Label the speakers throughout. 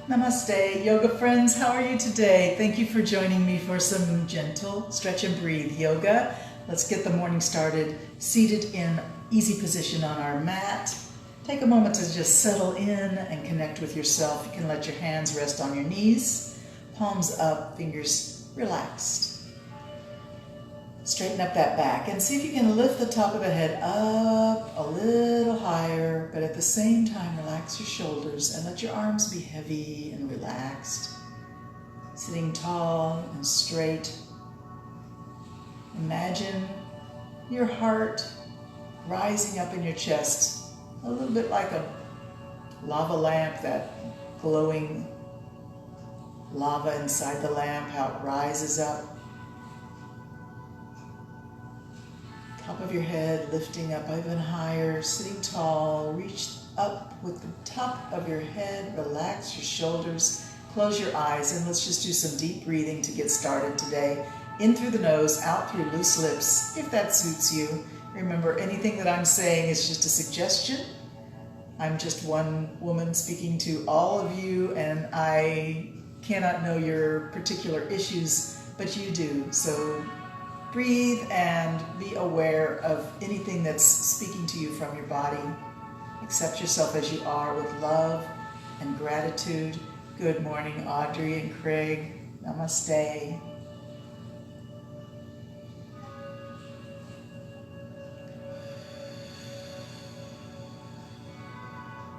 Speaker 1: Namaste, yoga friends. How are you today? Thank you for joining me for some gentle stretch and breathe yoga. Let's get the morning started seated in easy position on our mat. Take a moment to just settle in and connect with yourself. You can let your hands rest on your knees, palms up, fingers relaxed. Straighten up that back and see if you can lift the top of the head up a little higher, but at the same time relax your shoulders and let your arms be heavy and relaxed. Sitting tall and straight. Imagine your heart rising up in your chest, a little bit like a lava lamp, that glowing lava inside the lamp, how it rises up. Top of your head lifting up even higher, sitting tall, reach up with the top of your head, relax your shoulders, close your eyes, and let's just do some deep breathing to get started today. In through the nose, out through loose lips, if that suits you. Remember, anything that I'm saying is just a suggestion. I'm just one woman speaking to all of you, and I cannot know your particular issues, but you do. So breathe and be aware of anything that's speaking to you from your body. Accept yourself as you are with love and gratitude. Good morning, Audrey and Craig. Namaste.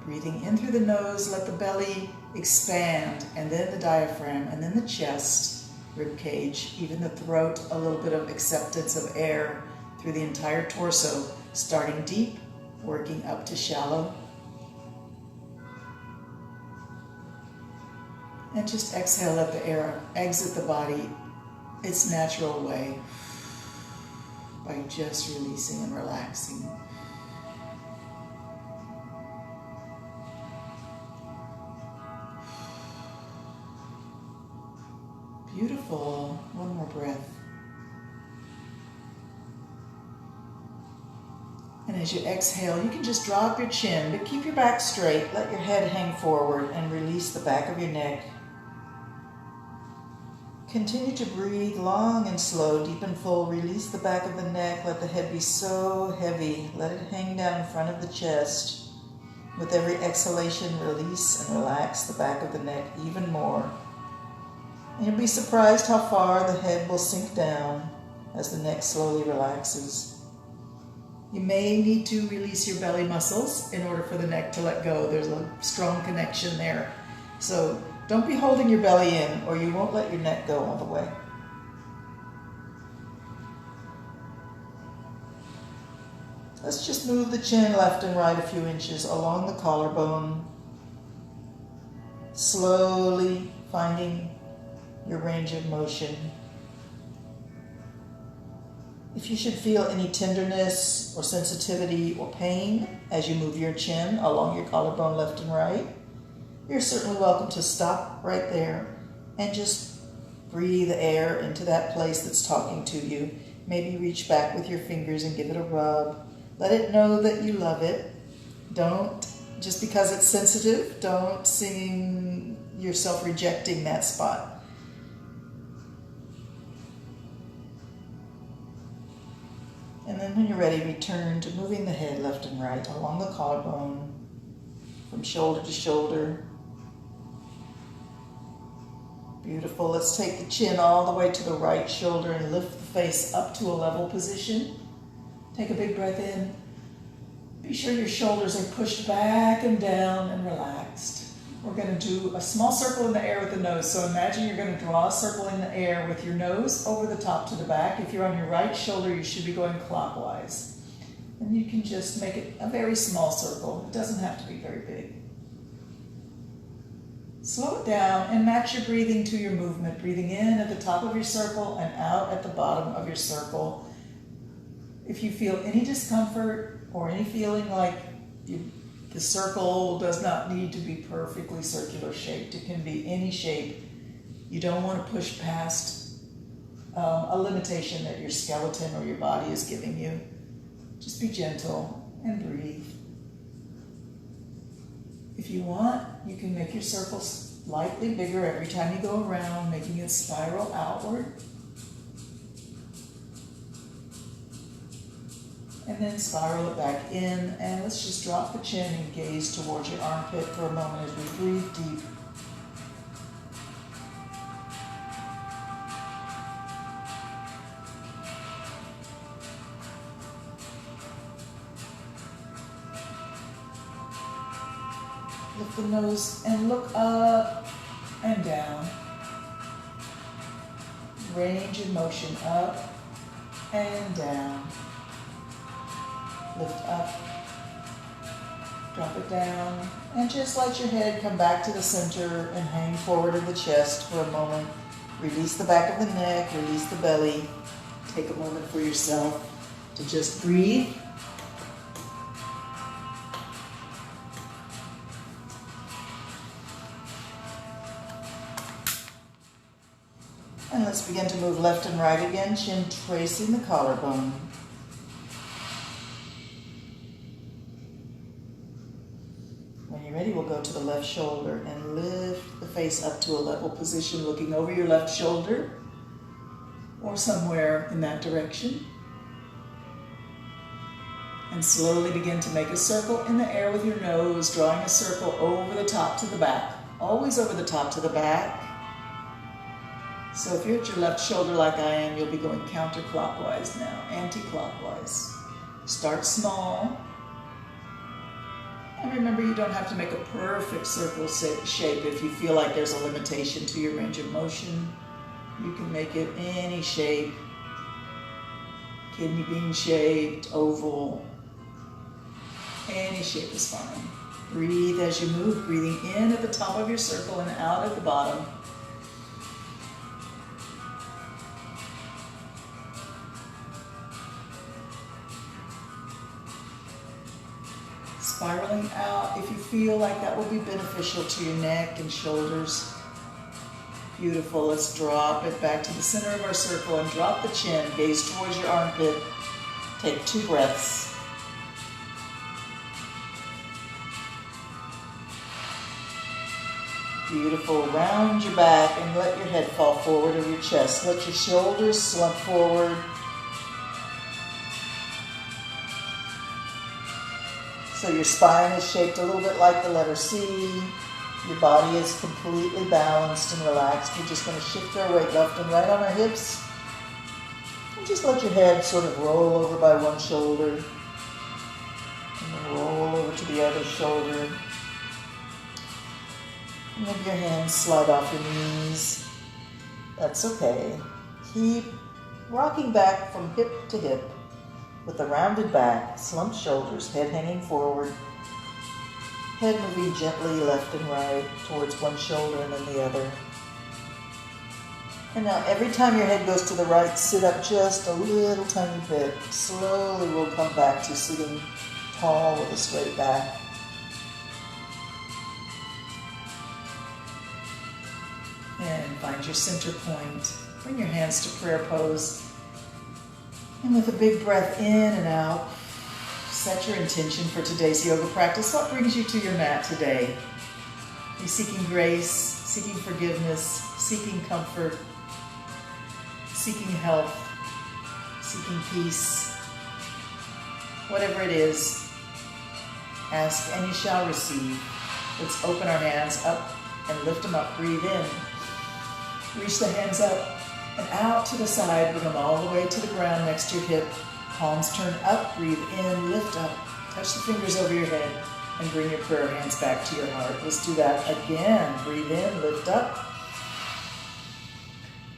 Speaker 1: Breathing in through the nose, let the belly expand, and then the diaphragm, and then the chest, rib cage, even the throat, a little bit of acceptance of air through the entire torso, starting deep, working up to shallow. And just exhale, let the air exit the body its natural way by just releasing and relaxing. Beautiful. One more breath. And as you exhale, you can just drop your chin, but keep your back straight. Let your head hang forward and release the back of your neck. Continue to breathe long and slow, deep and full. Release the back of the neck. Let the head be so heavy. Let it hang down in front of the chest. With every exhalation, release and relax the back of the neck even more. And you'll be surprised how far the head will sink down as the neck slowly relaxes. You may need to release your belly muscles in order for the neck to let go. There's a strong connection there. So don't be holding your belly in, or you won't let your neck go all the way. Let's just move the chin left and right a few inches along the collarbone, slowly finding your range of motion. If you should feel any tenderness or sensitivity or pain as you move your chin along your collarbone left and right, you're certainly welcome to stop right there and just breathe air into that place that's talking to you. Maybe reach back with your fingers and give it a rub. Let it know that you love it. Don't, just because it's sensitive, don't see yourself rejecting that spot. And then when you're ready, return to moving the head left and right along the collarbone, from shoulder to shoulder. Beautiful. Let's take the chin all the way to the right shoulder and lift the face up to a level position. Take a big breath in. Be sure your shoulders are pushed back and down and relaxed. We're going to do a small circle in the air with the nose. So imagine you're going to draw a circle in the air with your nose over the top to the back. If you're on your right shoulder, you should be going clockwise. And you can just make it a very small circle. It doesn't have to be very big. Slow it down and match your breathing to your movement. Breathing in at the top of your circle and out at the bottom of your circle. If you feel any discomfort or any feeling like the circle does not need to be perfectly circular shaped. It can be any shape. You don't want to push past a limitation that your skeleton or your body is giving you. Just be gentle and breathe. If you want, you can make your circles Lightly bigger every time you go around, making it spiral outward. And then spiral it back in, and let's just drop the chin and gaze towards your armpit for a moment as we breathe deep. Lift the nose and look up and down. Range in motion up and down. Lift up, drop it down, and just let your head come back to the center and hang forward in the chest for a moment. Release the back of the neck, release the belly. Take a moment for yourself to just breathe. And let's begin to move left and right again, chin tracing the collarbone. When you're ready, we'll go to the left shoulder and lift the face up to a level position, looking over your left shoulder or somewhere in that direction. And slowly begin to make a circle in the air with your nose, drawing a circle over the top to the back, always over the top to the back. So if you're at your left shoulder like I am, you'll be going counterclockwise now, anti-clockwise. Start small. And remember, you don't have to make a perfect circle shape if you feel like there's a limitation to your range of motion. You can make it any shape. Kidney bean shaped, oval. Any shape is fine. Breathe as you move, breathing in at the top of your circle and out at the bottom. Spiraling out if you feel like that will be beneficial to your neck and shoulders. Beautiful. Let's drop it back to the center of our circle and drop the chin. Gaze towards your armpit. Take 2 breaths. Beautiful. Round your back and let your head fall forward of your chest. Let your shoulders slump forward. So your spine is shaped a little bit like the letter C. Your body is completely balanced and relaxed. We're just going to shift our weight left and right on our hips. And just let your head sort of roll over by one shoulder. And then roll over to the other shoulder. And then your hands slide off your knees. That's okay. Keep rocking back from hip to hip. With a rounded back, slumped shoulders, head hanging forward, head moving gently left and right towards one shoulder and then the other. And now every time your head goes to the right, sit up just a little tiny bit. Slowly we'll come back to sitting tall with a straight back. And find your center point. Bring your hands to prayer pose. And with a big breath in and out, set your intention for today's yoga practice. What brings you to your mat today? Are you seeking grace, seeking forgiveness, seeking comfort, seeking health, seeking peace? Whatever it is, ask and you shall receive. Let's open our hands up and lift them up. Breathe in. Reach the hands up and out to the side, bring them all the way to the ground next to your hip. Palms turn up, breathe in, lift up. Touch the fingers over your head and bring your prayer hands back to your heart. Let's do that again. Breathe in, lift up.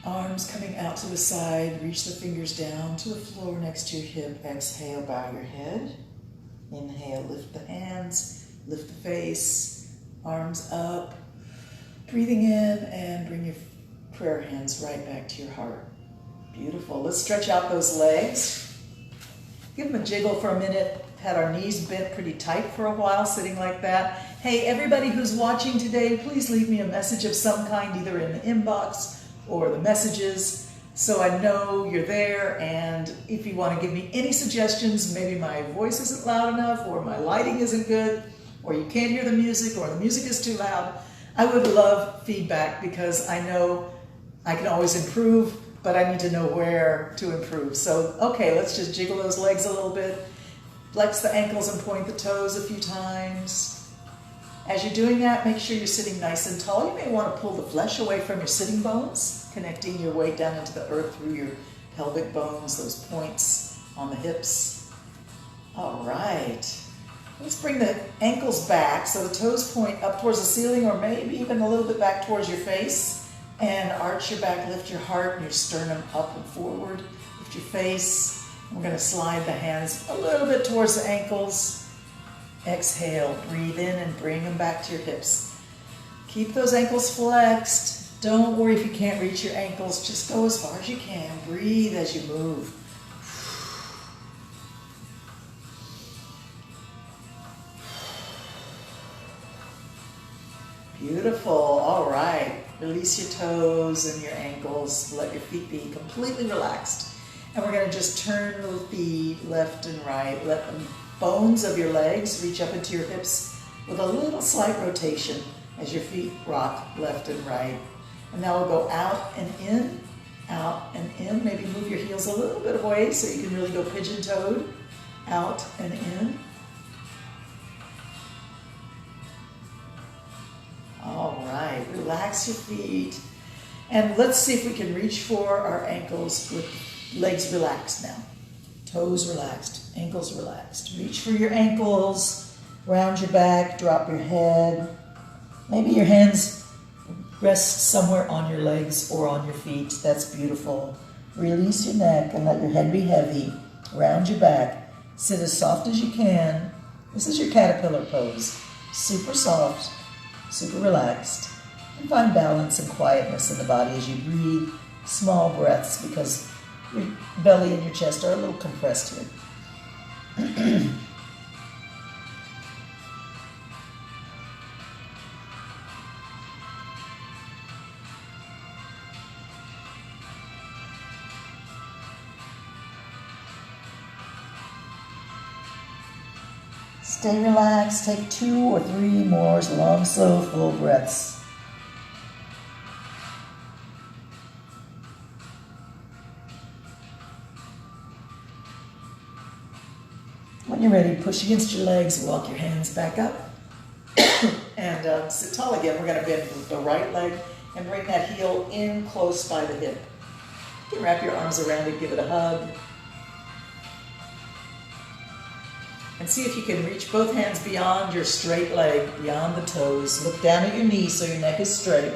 Speaker 1: Arms coming out to the side, reach the fingers down to the floor next to your hip. Exhale, bow your head. Inhale, lift the hands, lift the face, arms up. Breathing in and bring your prayer hands right back to your heart. Beautiful. Let's stretch out those legs. Give them a jiggle for a minute. Had our knees bent pretty tight for a while, sitting like that. Hey, everybody who's watching today, please leave me a message of some kind, either in the inbox or the messages, so I know you're there. And if you want to give me any suggestions, maybe my voice isn't loud enough, or my lighting isn't good, or you can't hear the music, or the music is too loud, I would love feedback because I know I can always improve, but I need to know where to improve. So, okay, let's just jiggle those legs a little bit. Flex the ankles and point the toes a few times. As you're doing that, make sure you're sitting nice and tall. You may want to pull the flesh away from your sitting bones, connecting your weight down into the earth through your pelvic bones, those points on the hips. All right. Let's bring the ankles back so the toes point up towards the ceiling or maybe even a little bit back towards your face. And arch your back, lift your heart and your sternum up and forward. Lift your face. We're going to slide the hands a little bit towards the ankles. Exhale, breathe in and bring them back to your hips. Keep those ankles flexed. Don't worry if you can't reach your ankles. Just go as far as you can. Breathe as you move. Beautiful. All right. Release your toes and your ankles. Let your feet be completely relaxed. And we're going to just turn the feet left and right. Let the bones of your legs reach up into your hips with a little slight rotation as your feet rock left and right. And now we'll go out and in, out and in. Maybe move your heels a little bit away so you can really go pigeon-toed. Out and in. All right, relax your feet. And let's see if we can reach for our ankles with legs relaxed now. Toes relaxed, ankles relaxed. Reach for your ankles, round your back, drop your head. Maybe your hands rest somewhere on your legs or on your feet. That's beautiful. Release your neck and let your head be heavy. Round your back. Sit as soft as you can. This is your caterpillar pose. Super soft. Super relaxed, and find balance and quietness in the body as you breathe small breaths because your belly and your chest are a little compressed here. Stay relaxed, take 2 or 3 more long, slow, full breaths. When you're ready, push against your legs, walk your hands back up, and sit tall again. We're going to bend the right leg and bring that heel in close by the hip. You can wrap your arms around it, give it a hug. And see if you can reach both hands beyond your straight leg, beyond the toes. Look down at your knees so your neck is straight.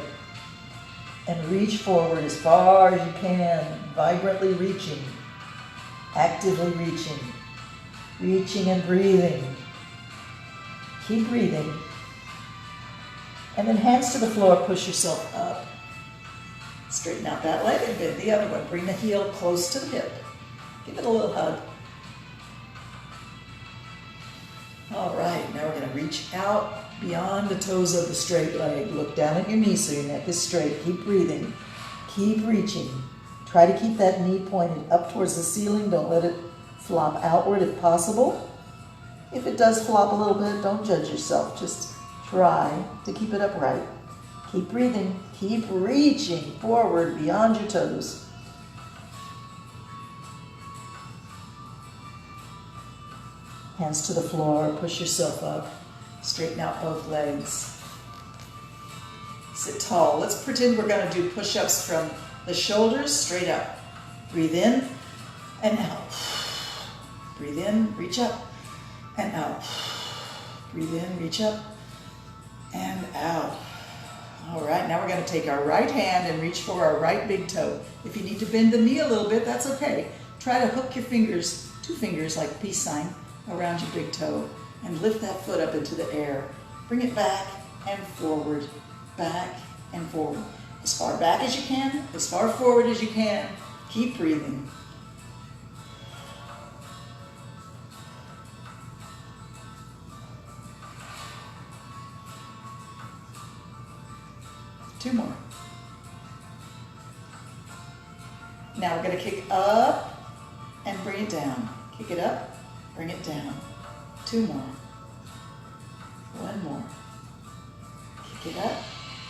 Speaker 1: And reach forward as far as you can, vibrantly reaching, actively reaching. Reaching and breathing. Keep breathing. And then hands to the floor, push yourself up. Straighten out that leg and bend the other one. Bring the heel close to the hip. Give it a little hug. All right, now we're going to reach out beyond the toes of the straight leg. Look down at your knee so your neck is straight. Keep breathing. Keep reaching. Try to keep that knee pointed up towards the ceiling. Don't let it flop outward if possible. If it does flop a little bit, don't judge yourself. Just try to keep it upright. Keep breathing. Keep reaching forward beyond your toes. Hands to the floor, push yourself up, straighten out both legs. Sit tall. Let's pretend we're going to do push-ups from the shoulders straight up. Breathe in and out. Breathe in, reach up and out. Breathe in, reach up and out. All right, now we're going to take our right hand and reach for our right big toe. If you need to bend the knee a little bit, that's okay. Try to hook your fingers, 2 fingers like peace sign, around your big toe and lift that foot up into the air. Bring it back and forward, back and forward. As far back as you can, as far forward as you can. Keep breathing. Two more. Now we're going to kick up and bring it down. Kick it up. Bring it down. 2 more. 1 more. Kick it up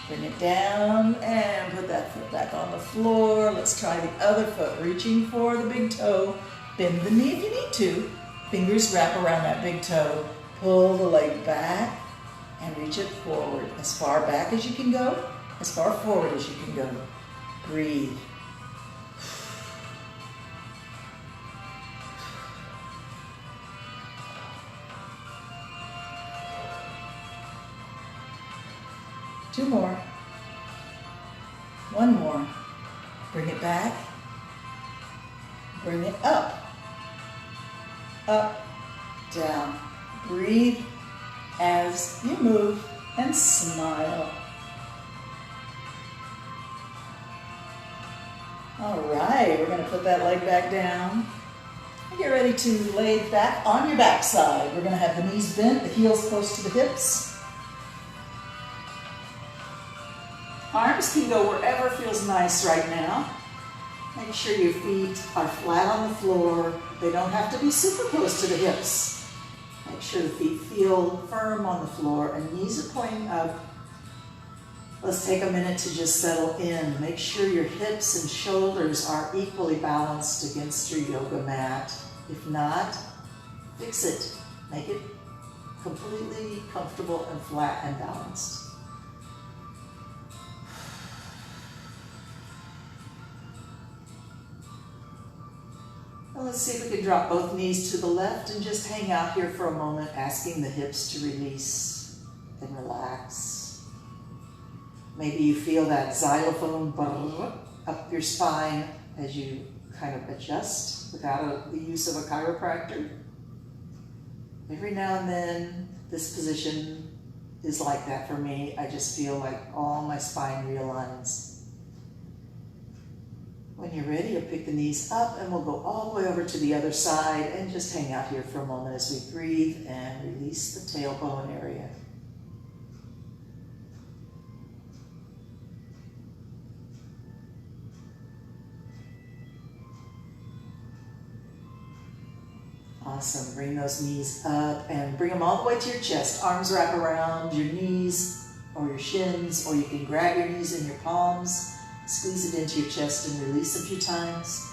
Speaker 1: Bring it down and put that foot back on the floor. Let's try the other foot, reaching for the big toe. Bend the knee if you need to. Fingers wrap around that big toe. Pull the leg back and reach it forward. As far back as you can go, as far forward as you can go. Breathe. Two more. One more. Bring it back. Bring it up. Up, down. Breathe as you move and smile. All right, we're going to put that leg back down. Get ready to lay back on your backside. We're going to have the knees bent, the heels close to the hips. Arms can go wherever feels nice right now. Make sure your feet are flat on the floor. They don't have to be super close to the hips. Make sure the feet feel firm on the floor and knees are pointing up. Let's take a minute to just settle in. Make sure your hips and shoulders are equally balanced against your yoga mat. If not, fix it. Make it completely comfortable and flat and balanced. Well, let's see if we can drop both knees to the left and just hang out here for a moment, asking the hips to release and relax. Maybe you feel that xylophone up your spine as you kind of adjust without the use of a chiropractor. Every now and then, this position is like that for me. I just feel like all my spine realigns. When you're ready, you'll pick the knees up and we'll go all the way over to the other side and just hang out here for a moment as we breathe and release the tailbone area. Awesome. Bring those knees up and bring them all the way to your chest. Arms wrap around your knees or your shins, or you can grab your knees in your palms. Squeeze it into your chest and release a few times.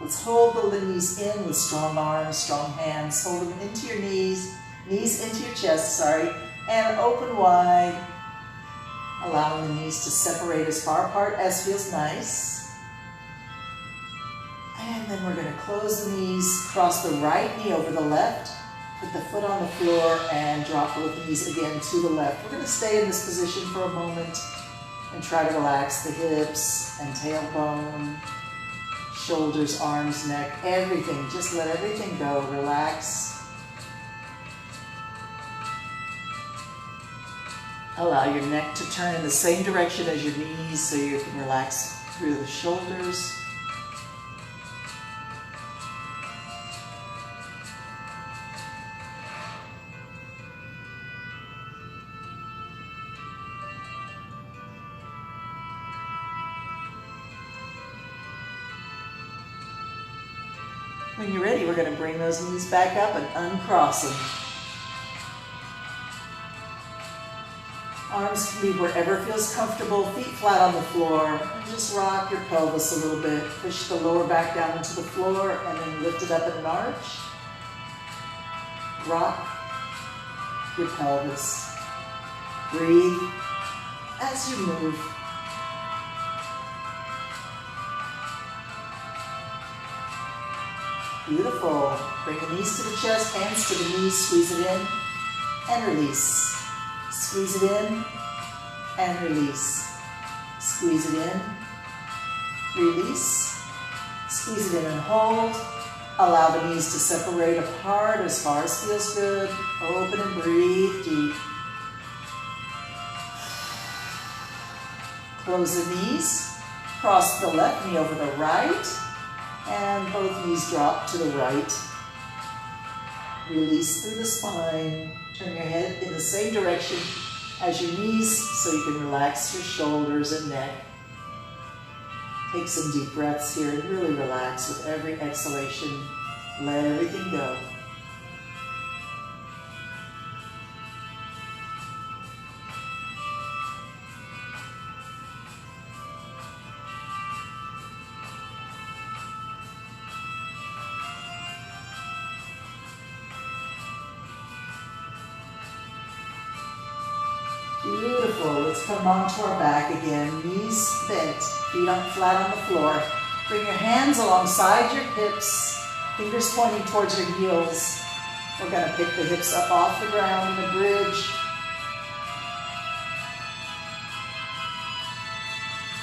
Speaker 1: Let's hold the knees in with strong arms, strong hands. Hold them into your knees into your chest, and open wide, allowing the knees to separate as far apart as feels nice. And then we're going to close the knees, cross the right knee over the left, put the foot on the floor and drop both knees again to the left. We're going to stay in this position for a moment and try to relax the hips and tailbone, shoulders, arms, neck, everything. Just let everything go. Relax. Allow your neck to turn in the same direction as your knees so you can relax through the shoulders. When you're ready, we're going to bring those knees back up and uncross them. Arms can be wherever feels comfortable, feet flat on the floor. And just rock your pelvis a little bit. Push the lower back down into the floor and then lift it up in an arch. Rock your pelvis. Breathe as you move. Beautiful. Bring the knees to the chest, hands to the knees, squeeze it in and release. Squeeze it in and release. Squeeze it in, release. Squeeze it in and hold. Allow the knees to separate apart as far as feels good. Open and breathe deep. Close the knees. Cross the left knee over the right. And both knees drop to the right. Release through the spine. Turn your head in the same direction as your knees so you can relax your shoulders and neck. Take some deep breaths here and really relax with every exhalation. Let everything go. Beautiful. Let's come onto our back again. Knees bent, feet flat on the floor. Bring your hands alongside your hips, fingers pointing towards your heels. We're going to pick the hips up off the ground in a bridge.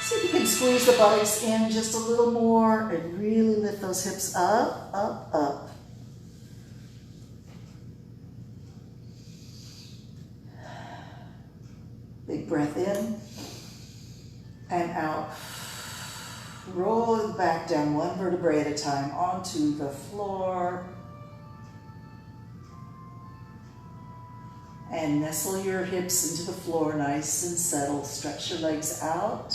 Speaker 1: See if you can squeeze the buttocks in just a little more and really lift those hips up, up, up. Big breath in and out. Roll it back down one vertebrae at a time onto the floor. And nestle your hips into the floor nice and settled. Stretch your legs out.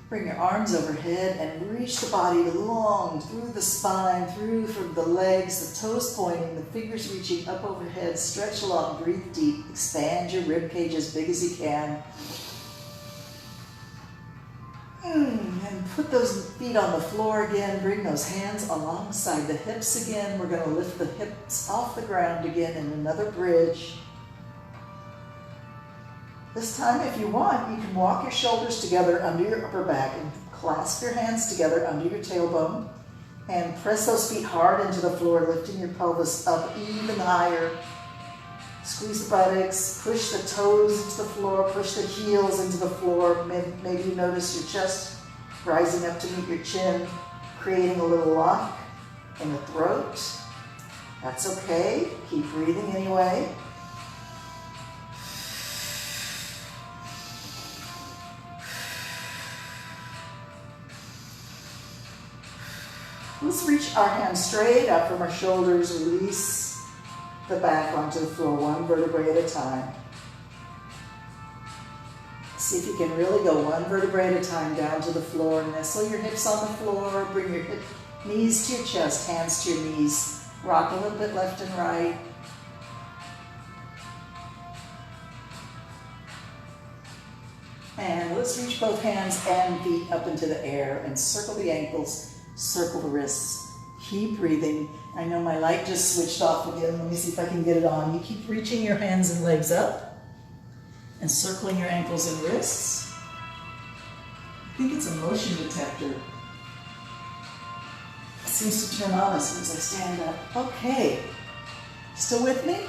Speaker 1: Bring your arms overhead and reach the body long through the spine, through from the legs, the toes pointing, the fingers reaching up overhead. Stretch along, breathe deep. Expand your rib cage as big as you can. And put those feet on the floor again. Bring those hands alongside the hips again. We're going to lift the hips off the ground again in another bridge. This time, if you want, you can walk your shoulders together under your upper back and clasp your hands together under your tailbone and press those feet hard into the floor, lifting your pelvis up even higher. Squeeze the buttocks, push the toes into the floor, push the heels into the floor. Maybe you notice your chest rising up to meet your chin, creating a little lock in the throat. That's okay. Keep breathing anyway. Let's reach our hands straight out from our shoulders, release the back onto the floor, one vertebrae at a time. See if you can really go one vertebrae at a time down to the floor. Nestle your hips on the floor, bring your knees to your chest, hands to your knees. Rock a little bit left and right. And let's reach both hands and feet up into the air and circle the ankles. Circle the wrists. Keep breathing. I know my light just switched off again. Let me see if I can get it on. You keep reaching your hands and legs up and circling your ankles and wrists. I think it's a motion detector. It seems to turn on as soon as I stand up. Okay. Still with me?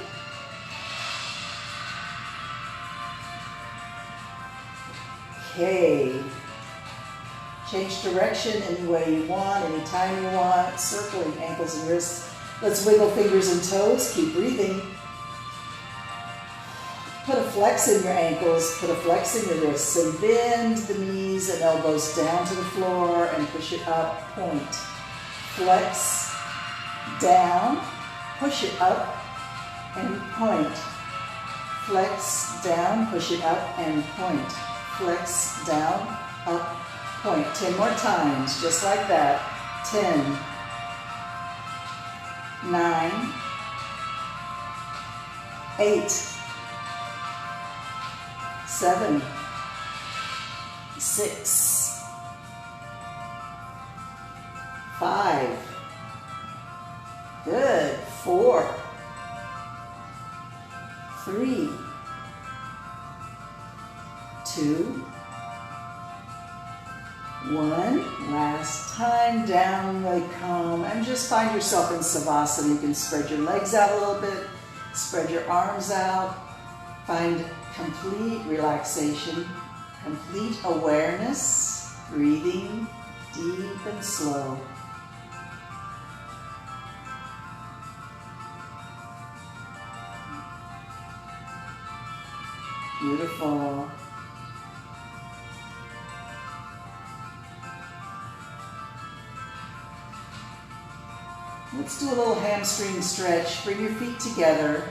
Speaker 1: Okay. Change direction any way you want, anytime you want, circling ankles and wrists. Let's wiggle fingers and toes, keep breathing. Put a flex in your ankles, put a flex in your wrists, and bend the knees and elbows down to the floor and push it up, point. Flex, down, push it up, and point. Flex, down, push it up, and point. Flex, down, up, point. 10 more times, just like that. 10, 9, 8, 7, 6, 5, good, 4, 3, 2, 1, last time, down they come, and just find yourself in Savasana. You can spread your legs out a little bit, spread your arms out, find complete relaxation, complete awareness, breathing deep and slow. Beautiful. Let's do a little hamstring stretch. Bring your feet together.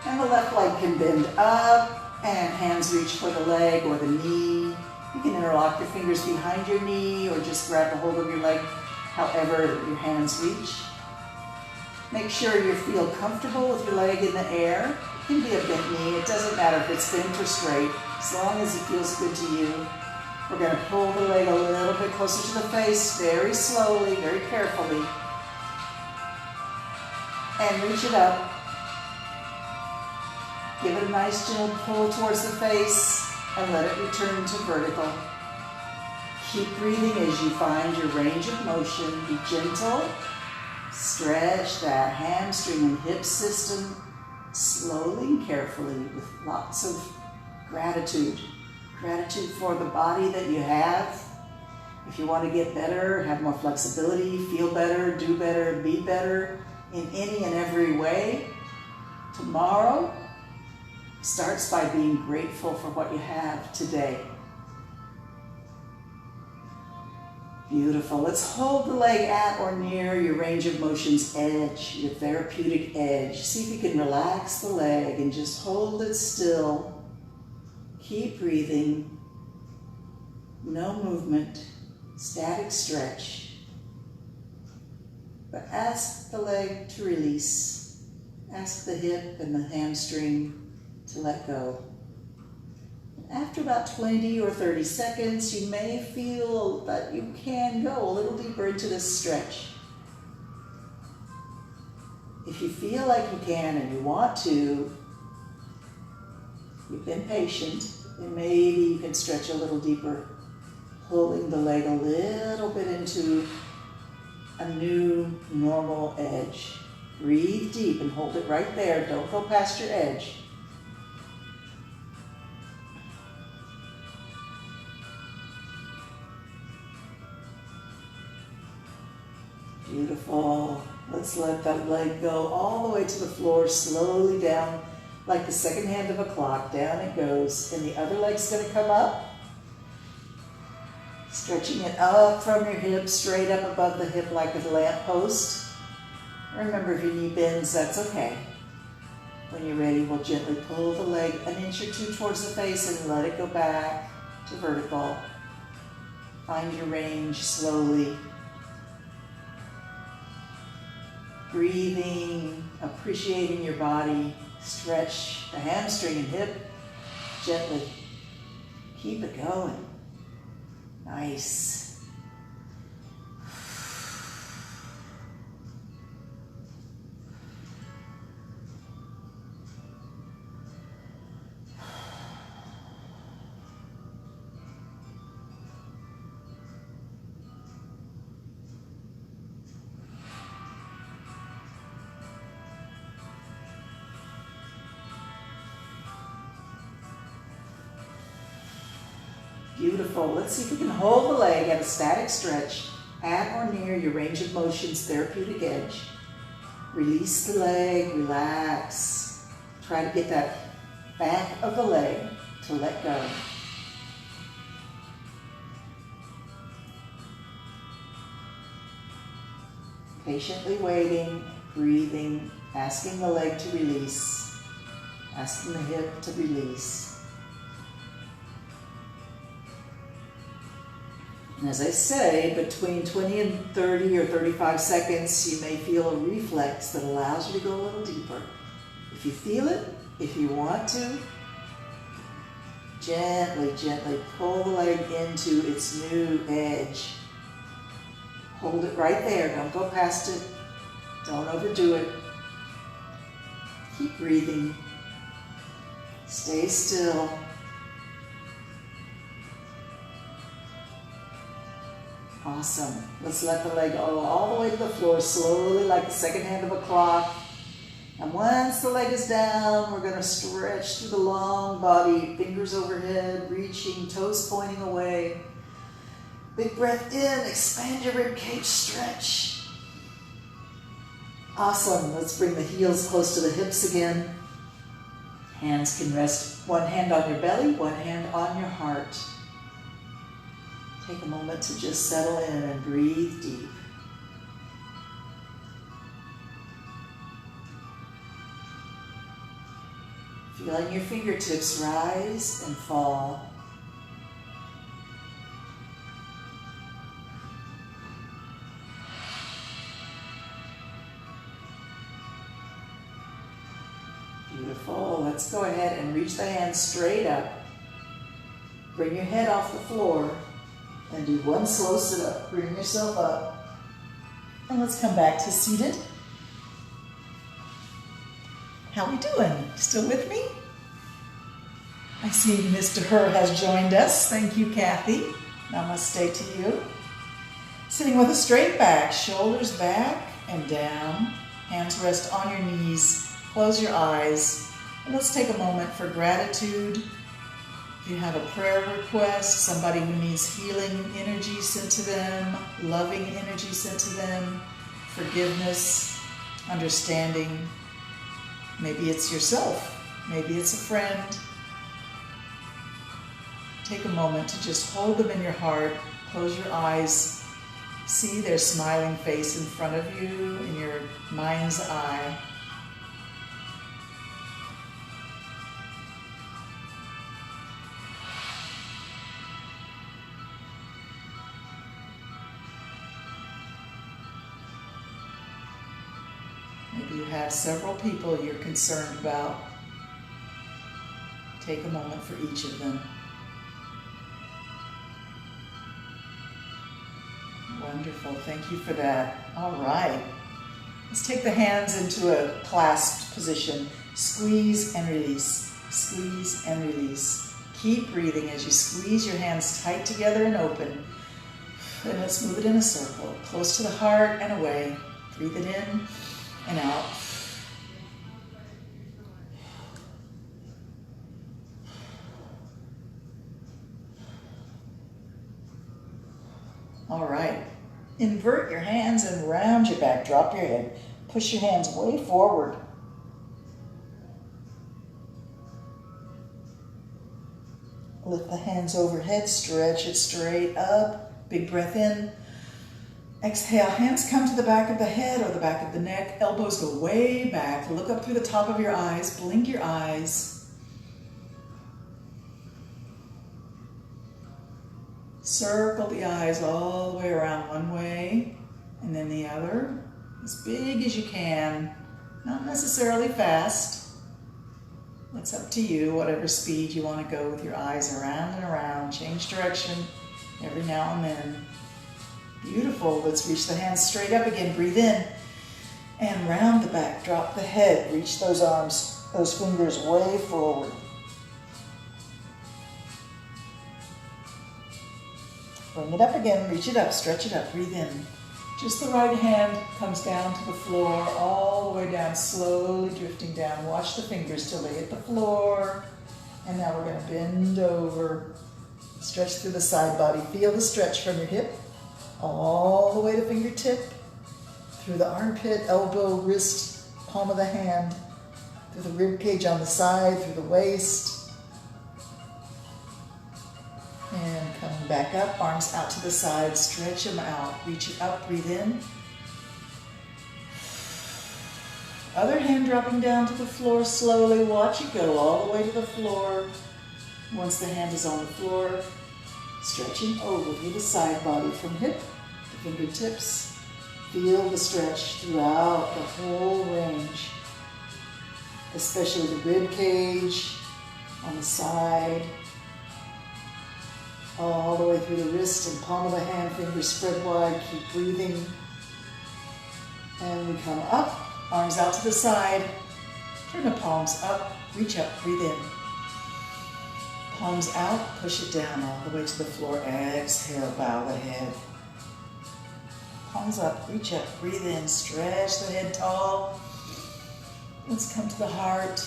Speaker 1: And the left leg can bend up and hands reach for the leg or the knee. You can interlock lock your fingers behind your knee or just grab a hold of your leg, however your hands reach. Make sure you feel comfortable with your leg in the air. It can be a bent knee. It doesn't matter if it's bent or straight, as long as it feels good to you. We're going to pull the leg a little bit closer to the face, very slowly, very carefully. And reach it up. Give it a nice gentle pull towards the face and let it return to vertical. Keep breathing as you find your range of motion. Be gentle. Stretch that hamstring and hip system slowly and carefully with lots of gratitude. Gratitude for the body that you have. If you want to get better, have more flexibility, feel better, do better, be better in any and every way, tomorrow starts by being grateful for what you have today. Beautiful. Let's hold the leg at or near your range of motion's edge, your therapeutic edge. See if you can relax the leg and just hold it still. Keep breathing. No movement. Static stretch. But ask the leg to release. Ask the hip and the hamstring to let go. After about 20 or 30 seconds, you may feel that you can go a little deeper into this stretch. If you feel like you can and you want to, you've been patient, and maybe you can stretch a little deeper, pulling the leg a little bit into a new normal edge. Breathe deep and hold it right there. Don't go past your edge. Beautiful. Let's let that leg go all the way to the floor, slowly down, like the second hand of a clock. Down it goes. And the other leg's going to come up. Stretching it up from your hip, straight up above the hip like a lamp post. Remember, if your knee bends, that's okay. When you're ready, we'll gently pull the leg an inch or two towards the face and let it go back to vertical. Find your range slowly. Breathing, appreciating your body. Stretch the hamstring and hip gently. Keep it going. Nice. Beautiful. Let's see if we can hold the leg at a static stretch at or near your range of motion's therapeutic edge. Release the leg, relax. Try to get that back of the leg to let go. Patiently waiting, breathing, asking the leg to release, asking the hip to release. And as I say, between 20 and 30 or 35 seconds, you may feel a reflex that allows you to go a little deeper. If you feel it, if you want to, gently, gently pull the leg into its new edge. Hold it right there. Don't go past it. Don't overdo it. Keep breathing. Stay still. Awesome. Let's let the leg go all the way to the floor, slowly like the second hand of a clock. And once the leg is down, we're going to stretch through the long body, fingers overhead, reaching, toes pointing away. Big breath in, expand your rib cage, stretch. Awesome. Let's bring the heels close to the hips again. Hands can rest, one hand on your belly, one hand on your heart. Take a moment to just settle in and breathe deep. Feeling your fingertips rise and fall. Wonderful. Let's go ahead and reach the hands straight up. Bring your head off the floor and do one slow sit up. Bring yourself up. And let's come back to seated. How we doing? Still with me? I see Mr. Her has joined us. Thank you, Kathy. Namaste to you. Sitting with a straight back, shoulders back and down. Hands rest on your knees. Close your eyes. And let's take a moment for gratitude. If you have a prayer request, somebody who needs healing energy sent to them, loving energy sent to them, forgiveness, understanding. Maybe it's yourself. Maybe it's a friend. Take a moment to just hold them in your heart. Close your eyes. See their smiling face in front of you in your mind's eye. Maybe you have several people you're concerned about. Take a moment for each of them. Wonderful, thank you for that. All right, let's take the hands into a clasped position. Squeeze and release, squeeze and release. Keep breathing as you squeeze your hands tight together and open. And let's move it in a circle, close to the heart and away. Breathe it in and out. All right. Invert your hands and round your back. Drop your head. Push your hands way forward. Lift the hands overhead. Stretch it straight up. Big breath in. Exhale. Hands come to the back of the head or the back of the neck. Elbows go way back. Look up through the top of your eyes. Blink your eyes. Circle the eyes all the way around one way and then the other, as big as you can, not necessarily fast. It's up to you, whatever speed you want to go with your eyes around and around. Change direction every now and then. Beautiful. Let's reach the hands straight up again. Breathe in and round the back. Drop the head. Reach those arms, those fingers way forward. Bring it up again, reach it up, stretch it up, breathe in. Just the right hand comes down to the floor, all the way down, slowly drifting down. Watch the fingers till they hit the floor. And now we're going to bend over, stretch through the side body. Feel the stretch from your hip, all the way to fingertip, through the armpit, elbow, wrist, palm of the hand, through the rib cage on the side, through the waist. And coming back up, arms out to the side, stretch them out, reach it up, breathe in. Other hand dropping down to the floor slowly, watch it go all the way to the floor. Once the hand is on the floor, stretching over through the side body from hip to fingertips. Feel the stretch throughout the whole range, especially the rib cage, on the side, all the way through the wrist and palm of the hand, fingers spread wide, keep breathing. And we come up, arms out to the side, turn the palms up, reach up, breathe in. Palms out, push it down all the way to the floor, exhale, bow the head. Palms up, reach up, breathe in, stretch the head tall. Let's come to the heart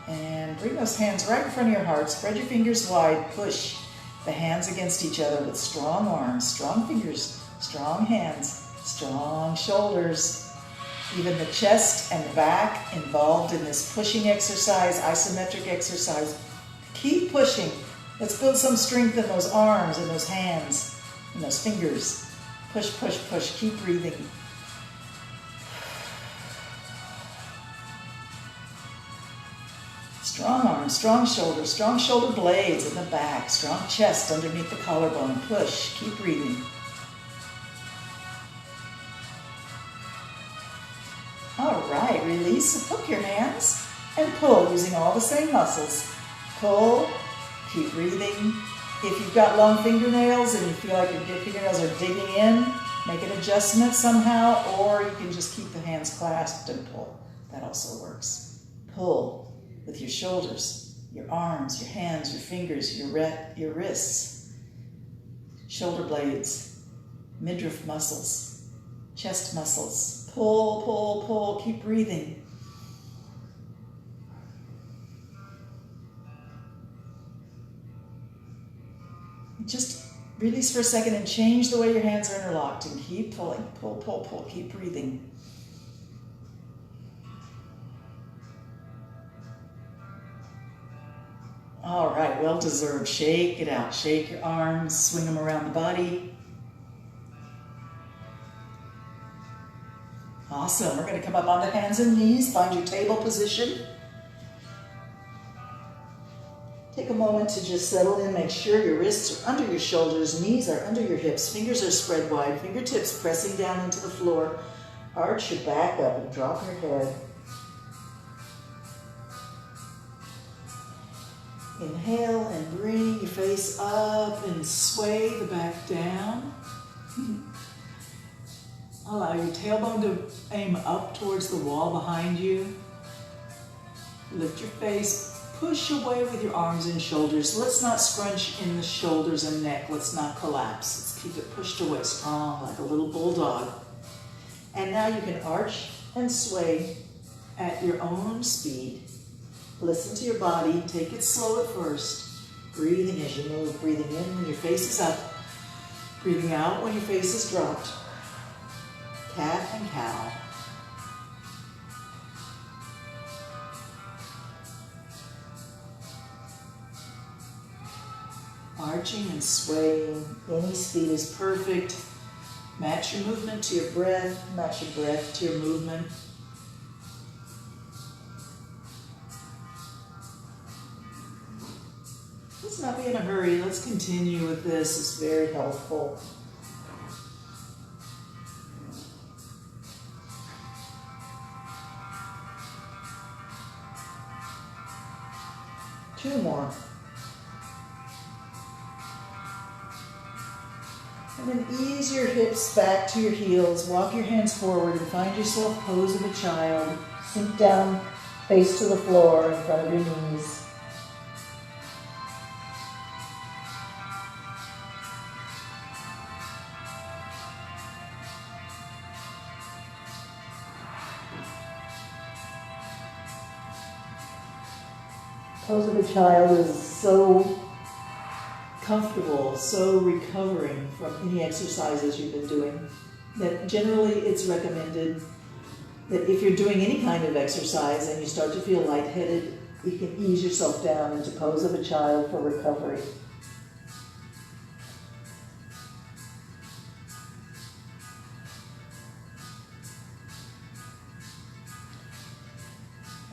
Speaker 1: and bring those hands right in front of your heart. Spread your fingers wide, push the hands against each other with strong arms, strong fingers, strong hands, strong shoulders. Even the chest and the back involved in this pushing exercise, isometric exercise. Keep pushing. Let's build some strength in those arms and those hands and those fingers. Push, push, push. Keep breathing. Strong arms, strong shoulder blades in the back, strong chest underneath the collarbone. Push, keep breathing. All right, release, hook your hands, and pull using all the same muscles. Pull, keep breathing. If you've got long fingernails and you feel like your fingernails are digging in, make an adjustment somehow, or you can just keep the hands clasped and pull. That also works. Pull with your shoulders, your arms, your hands, your fingers, your wrists, shoulder blades, midriff muscles, chest muscles. Pull, pull, pull, keep breathing. Just release for a second and change the way your hands are interlocked and keep pulling. Pull, pull, pull, keep breathing. All right, well deserved. Shake it out. Shake your arms, swing them around the body. Awesome. We're going to come up onto hands and knees. Find your table position. Take a moment to just settle in. Make sure your wrists are under your shoulders, knees are under your hips, fingers are spread wide, fingertips pressing down into the floor. Arch your back up and drop your head. Inhale and bring your face up and sway the back down. Allow your tailbone to aim up towards the wall behind you. Lift your face. Push away with your arms and shoulders. Let's not scrunch in the shoulders and neck. Let's not collapse. Let's keep it pushed away, strong like a little bulldog. And now you can arch and sway at your own speed. Listen to your body. Take it slow at first. Breathing as you move. Breathing in when your face is up. Breathing out when your face is dropped. Cat and cow. Arching and swaying. Any speed is perfect. Match your movement to your breath. Match your breath to your movement. Let's not be in a hurry. Let's continue with this. It's very helpful. Two more. And then ease your hips back to your heels. Walk your hands forward and find yourself pose of a child. Sink down, face to the floor in front of your knees. Pose of a child is so comfortable, so recovering from any exercises you've been doing, that generally it's recommended that if you're doing any kind of exercise and you start to feel lightheaded, you can ease yourself down into pose of a child for recovery.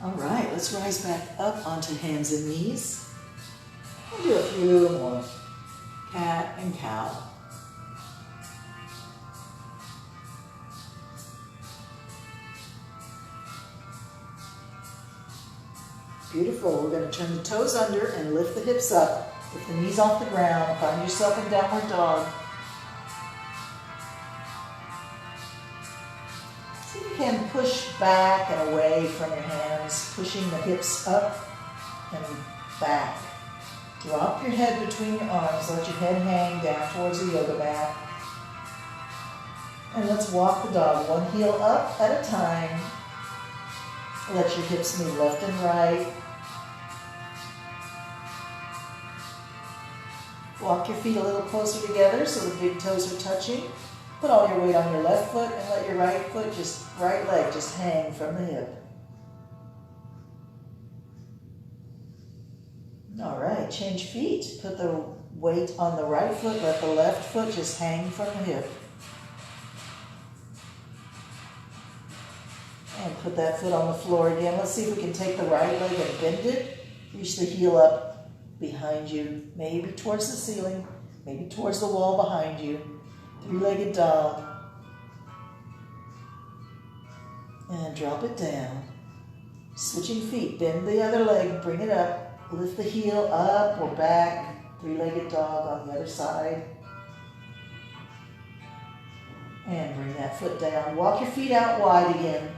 Speaker 1: All right, let's rise back up onto hands and knees. We'll do a few more. Cat and cow. Beautiful. We're going to turn the toes under and lift the hips up. Lift the knees off the ground. Find yourself in downward dog. See if you can push back and away from your hands, pushing the hips up and back. Drop your head between your arms. Let your head hang down towards the yoga mat. And let's walk the dog one heel up at a time. Let your hips move left and right. Walk your feet a little closer together so the big toes are touching. Put all your weight on your left foot and let your right leg just hang from the hip. All right, change feet. Put the weight on the right foot, let the left foot just hang from the hip. And put that foot on the floor again. Let's see if we can take the right leg and bend it. Reach the heel up behind you, maybe towards the ceiling, maybe towards the wall behind you. Three-legged dog. And drop it down. Switching feet, bend the other leg, bring it up, lift the heel up or back, three-legged dog on the other side. And bring that foot down. Walk your feet out wide again.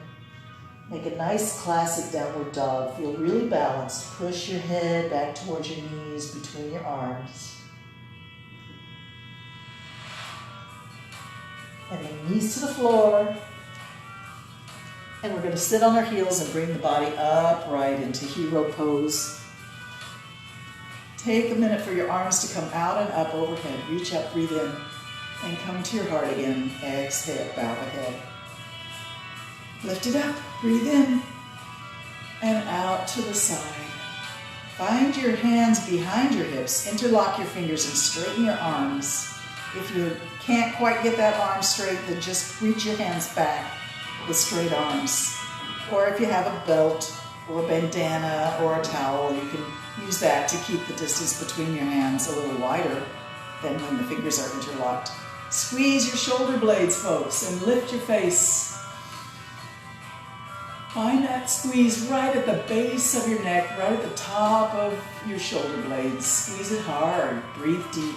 Speaker 1: Make a nice classic downward dog. Feel really balanced. Push your head back towards your knees, between your arms. And then knees to the floor. And we're going to sit on our heels and bring the body upright into hero pose. Take a minute for your arms to come out and up overhead. Reach up, breathe in, and come to your heart again. Exhale, bow the head. Lift it up, breathe in, and out to the side. Find your hands behind your hips. Interlock your fingers and straighten your arms. If you can't quite get that arm straight, then just reach your hands back with straight arms. Or if you have a belt or a bandana or a towel, you can use that to keep the distance between your hands a little wider than when the fingers are interlocked. Squeeze your shoulder blades, folks, and lift your face. Find that squeeze right at the base of your neck, right at the top of your shoulder blades. Squeeze it hard. Breathe deep.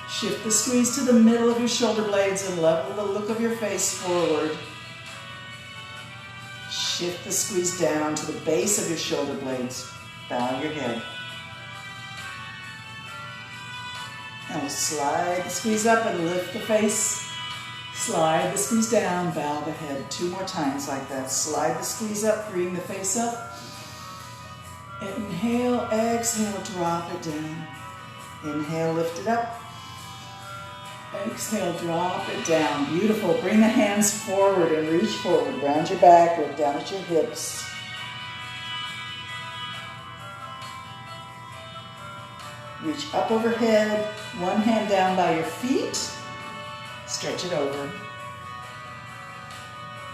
Speaker 1: Shift the squeeze to the middle of your shoulder blades and level the look of your face forward. Shift the squeeze down to the base of your shoulder blades. Bow your head. And we'll slide the squeeze up and lift the face. Slide the squeeze down, bow the head. 2 more times like that. Slide the squeeze up, bring the face up. Inhale, exhale, drop it down. Inhale, lift it up. Exhale, drop it down. Beautiful. Bring the hands forward and reach forward. Round your back, look down at your hips. Reach up overhead, one hand down by your feet. Stretch it over.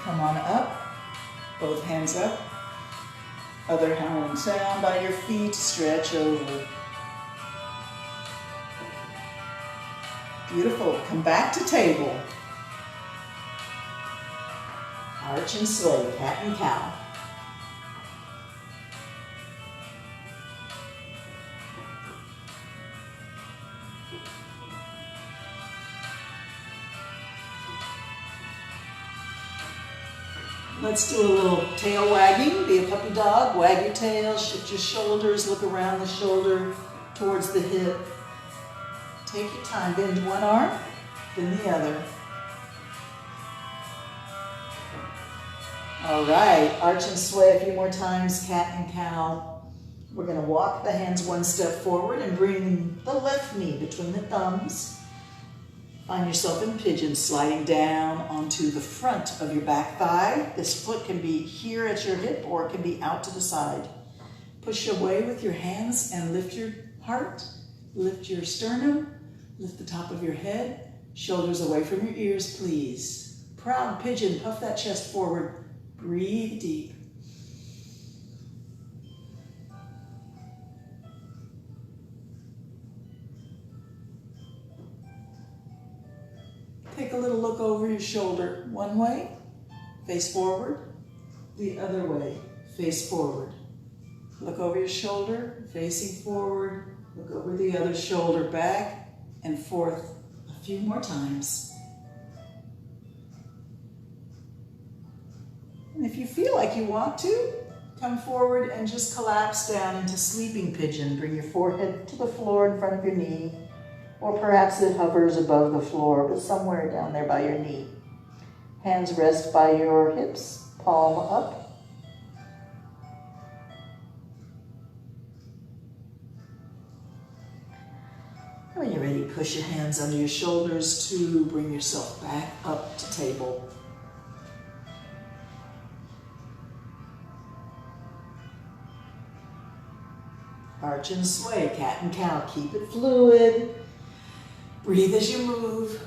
Speaker 1: Come on up, both hands up. Other hand down by your feet, stretch over. Beautiful. Come back to table. Arch and sway, cat and cow. Let's do a little tail wagging. Be a puppy dog. Wag your tail, shift your shoulders, look around the shoulder towards the hip. Take your time. Bend one arm, then the other. All right, arch and sway a few more times, cat and cow. We're going to walk the hands one step forward and bring the left knee between the thumbs. Find yourself in pigeon, sliding down onto the front of your back thigh. This foot can be here at your hip or it can be out to the side. Push away with your hands and lift your heart, lift your sternum, lift the top of your head, shoulders away from your ears, please. Proud pigeon, puff that chest forward. Breathe deep. Take a little look over your shoulder. One way, face forward. The other way, face forward. Look over your shoulder, facing forward. Look over the other shoulder, back and forth a few more times. And if you feel like you want to, come forward and just collapse down into sleeping pigeon. Bring your forehead to the floor in front of your knee. Or perhaps it hovers above the floor, but somewhere down there by your knee. Hands rest by your hips, palm up. When you're ready, push your hands under your shoulders to bring yourself back up to table. Arch and sway, cat and cow. Keep it fluid. Breathe as you move.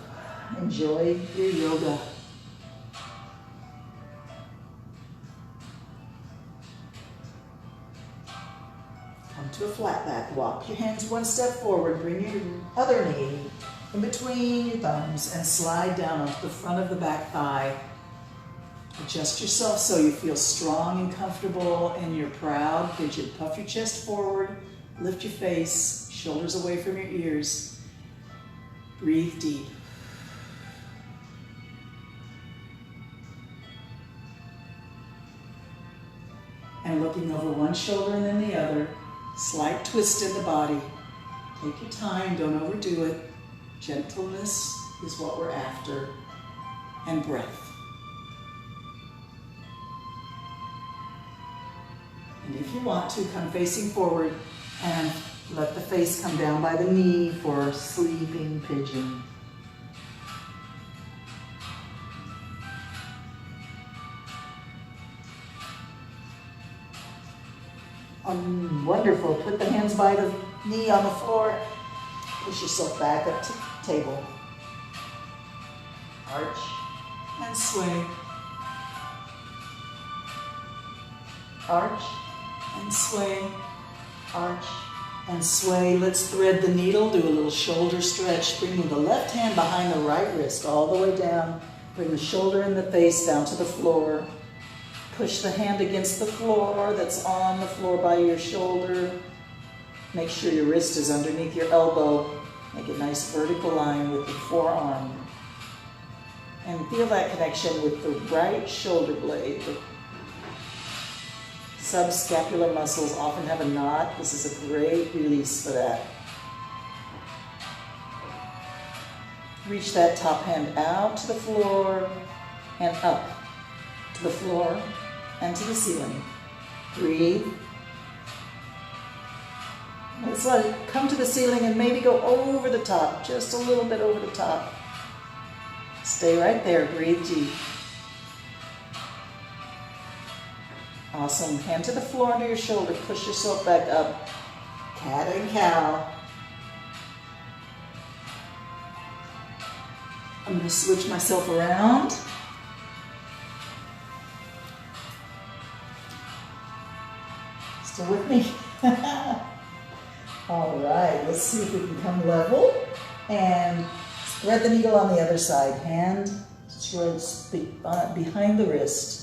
Speaker 1: Enjoy your yoga. Come to a flat back. Walk your hands one step forward. Bring your other knee in between your thumbs and slide down onto the front of the back thigh. Adjust yourself so you feel strong and comfortable and you're proud. Fidget. Puff your chest forward. Lift your face. Shoulders away from your ears. Breathe deep. And looking over one shoulder and then the other. Slight twist in the body. Take your time. Don't overdo it. Gentleness is what we're after. And breath. And if you want to, come facing forward and let the face come down by the knee for sleeping pigeon. Wonderful. Put the hands by the knee on the floor. Push yourself back up to the table. Arch and sway. Arch and sway, arch and sway. Let's thread the needle, do a little shoulder stretch, bringing the left hand behind the right wrist all the way down. Bring the shoulder and the face down to the floor. Push the hand against the floor that's on the floor by your shoulder. Make sure your wrist is underneath your elbow. Make a nice vertical line with the forearm. And feel that connection with the right shoulder blade. Subscapular muscles often have a knot. This is a great release for that. Reach that top hand out to the floor and up to the floor and to the ceiling. Breathe. Let's let it come to the ceiling and maybe go over the top, just a little bit over the top. Stay right there. Breathe deep. Awesome. Hand to the floor under your shoulder. Push yourself back up. Cat and cow. I'm going to switch myself around. Still with me? All right. Let's see if we can come level and thread the needle on the other side. Hand towards behind the wrist.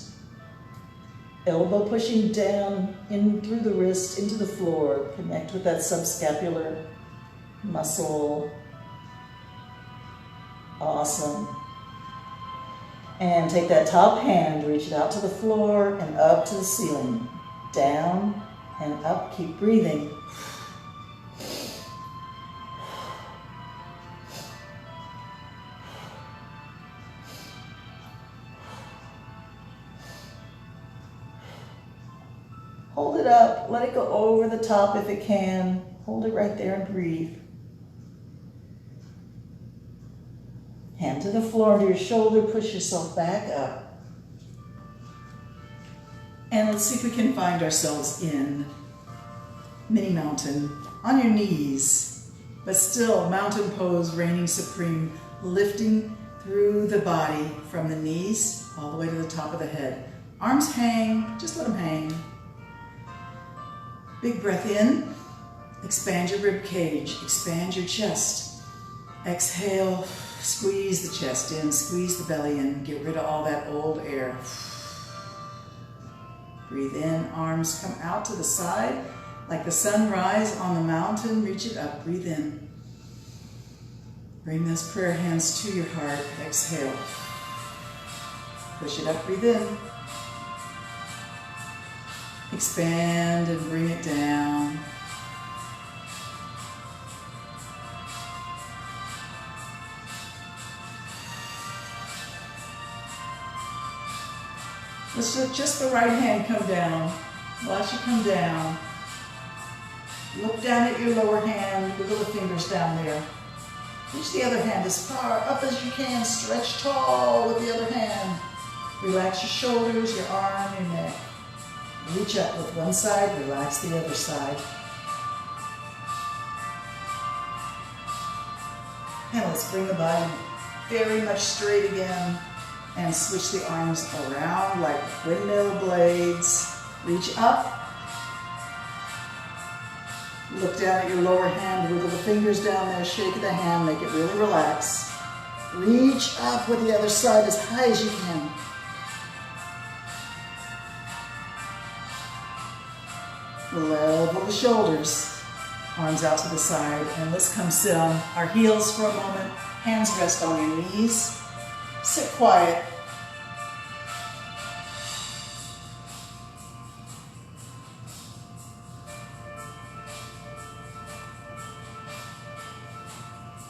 Speaker 1: Elbow pushing down in through the wrist into the floor. Connect with that subscapular muscle. Awesome. And take that top hand, reach it out to the floor and up to the ceiling. Down and up. Keep breathing. Hold it up, let it go over the top if it can. Hold it right there and breathe. Hand to the floor, to your shoulder, push yourself back up. And let's see if we can find ourselves in mini mountain on your knees, but still mountain pose, reigning supreme, lifting through the body from the knees all the way to the top of the head. Arms hang, just let them hang. Big breath in, expand your rib cage, expand your chest. Exhale, squeeze the chest in, squeeze the belly in, get rid of all that old air. Breathe in, arms come out to the side, like the sunrise on the mountain, reach it up, breathe in. Bring those prayer hands to your heart, exhale. Push it up, breathe in. Expand and bring it down. Let's let just the right hand come down. Watch it come down. Look down at your lower hand, wiggle the fingers down there. Reach the other hand as far up as you can. Stretch tall with the other hand. Relax your shoulders, your arm, your neck. Reach up with one side, relax the other side. And let's bring the body very much straight again and switch the arms around like windmill blades. Reach up. Look down at your lower hand, wiggle the fingers down there, shake the hand, make it really relax. Reach up with the other side as high as you can. Level the shoulders, arms out to the side, and let's come sit on our heels for a moment. Hands rest on your knees. Sit quiet.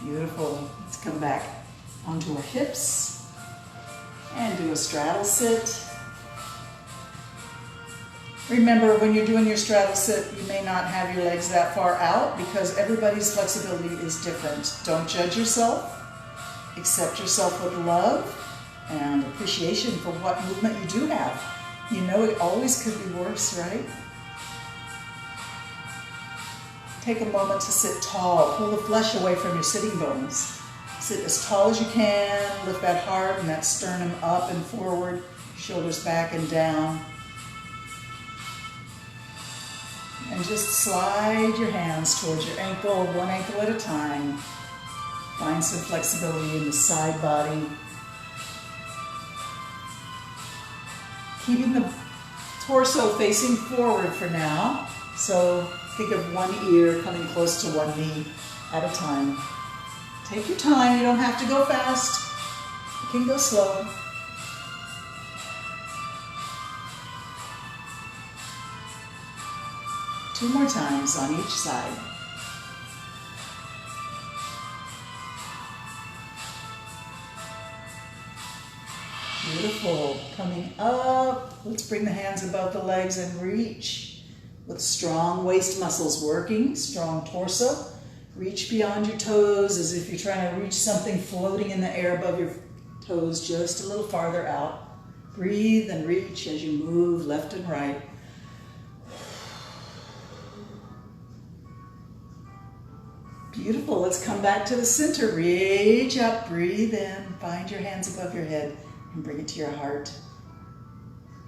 Speaker 1: Beautiful. Let's come back onto our hips and do a straddle sit. Remember, when you're doing your straddle sit, you may not have your legs that far out because everybody's flexibility is different. Don't judge yourself. Accept yourself with love and appreciation for what movement you do have. You know it always could be worse, right? Take a moment to sit tall. Pull the flesh away from your sitting bones. Sit as tall as you can. Lift that heart and that sternum up and forward. Shoulders back and down. And just slide your hands towards your ankle, one ankle at a time. Find some flexibility in the side body. Keeping the torso facing forward for now. So think of one ear coming close to one knee at a time. Take your time, you don't have to go fast. You can go slow. Two more times on each side. Beautiful. Coming up, let's bring the hands above the legs and reach with strong waist muscles working, strong torso. Reach beyond your toes as if you're trying to reach something floating in the air above your toes, just a little farther out. Breathe and reach as you move left and right. Beautiful. Let's come back to the center. Reach up, breathe in, find your hands above your head and bring it to your heart.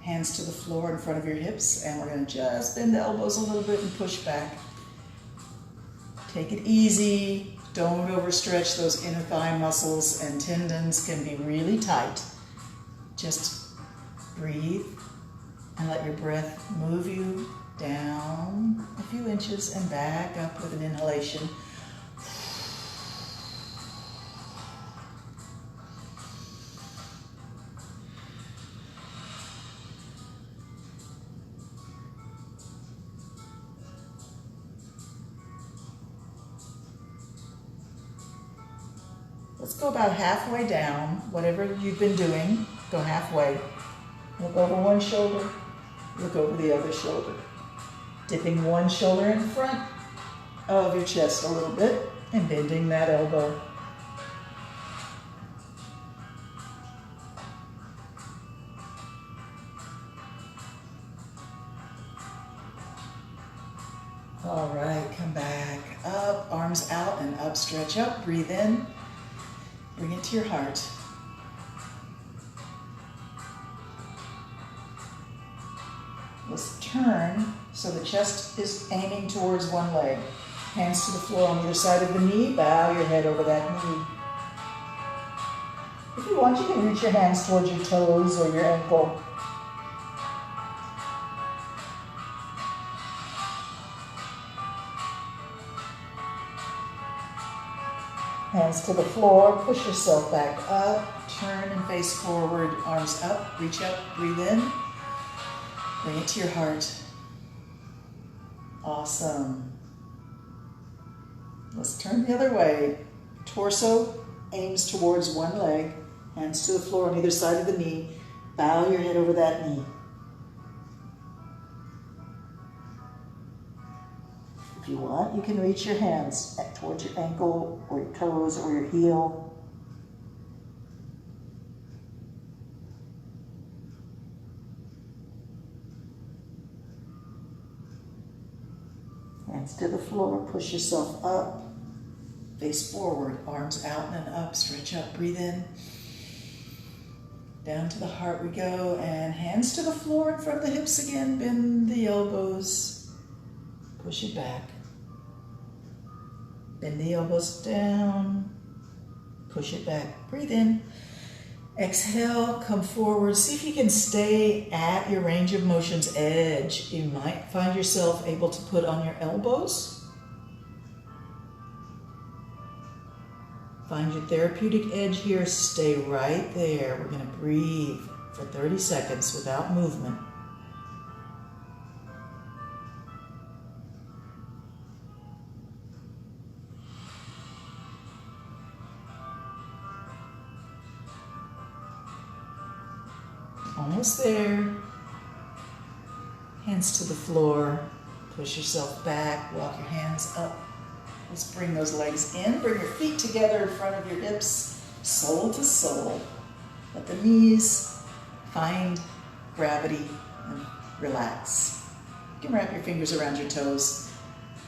Speaker 1: Hands to the floor in front of your hips, and we're going to just bend the elbows a little bit and push back. Take it easy. Don't overstretch those inner thigh muscles, and tendons can be really tight. Just breathe and let your breath move you down a few inches and back up with an inhalation. Let's go about halfway down, whatever you've been doing, go halfway. Look over one shoulder, look over the other shoulder. Dipping one shoulder in front of your chest a little bit and bending that elbow. All right, come back up, arms out and up, stretch up, breathe in. Bring it to your heart. Let's turn so the chest is aiming towards one leg. Hands to the floor on either side of the knee. Bow your head over that knee. If you want, you can reach your hands towards your toes or your ankle. Hands to the floor, push yourself back up, turn and face forward, arms up, reach up, breathe in, bring it to your heart. Awesome. Let's turn the other way. Torso aims towards one leg, hands to the floor on either side of the knee, bow your head over that knee. If you want, you can reach your hands towards your ankle or your toes or your heel. Hands to the floor, push yourself up, face forward, arms out and up, stretch up, breathe in. Down to the heart we go, and hands to the floor in front of the hips again, bend the elbows, push it back. Bend the elbows down, push it back, breathe in, Exhale, come forward. See if you can stay at your range of motion's edge. You might find yourself able to put on your elbows. Find your therapeutic edge here. Stay right there. We're going to breathe for 30 seconds without movement. Almost there. Hands to the floor. Push yourself back. Walk your hands up. Let's bring those legs in. Bring your feet together in front of your hips, soul to soul. Let the knees find gravity and relax. You can wrap your fingers around your toes.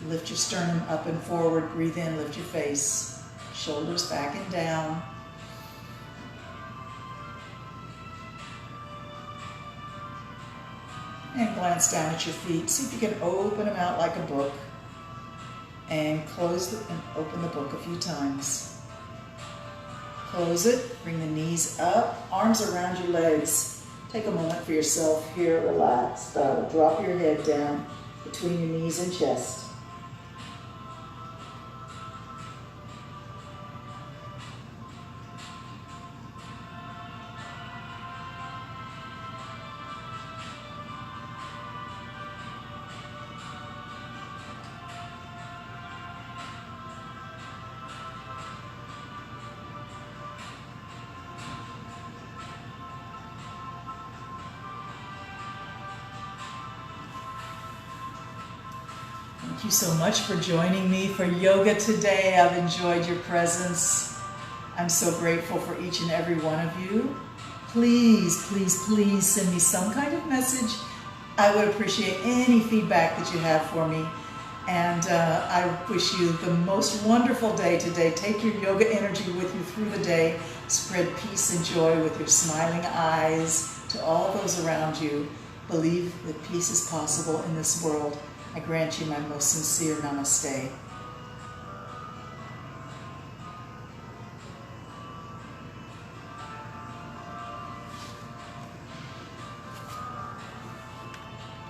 Speaker 1: Lift your sternum up and forward. Breathe in, lift your face. Shoulders back and down. And glance down at your feet. See if you can open them out like a book. And close and open the book a few times. Close it. Bring the knees up. Arms around your legs. Take a moment for yourself here. Relax. Drop your head down between your knees and chest. Thank you so much for joining me for yoga today. I've enjoyed your presence. I'm so grateful for each and every one of you. Please, please, please send me some kind of message. I would appreciate any feedback that you have for me. And I wish you the most wonderful day today. Take your yoga energy with you through the day. Spread peace and joy with your smiling eyes to all those around you. Believe that peace is possible in this world. I grant you my most sincere namaste.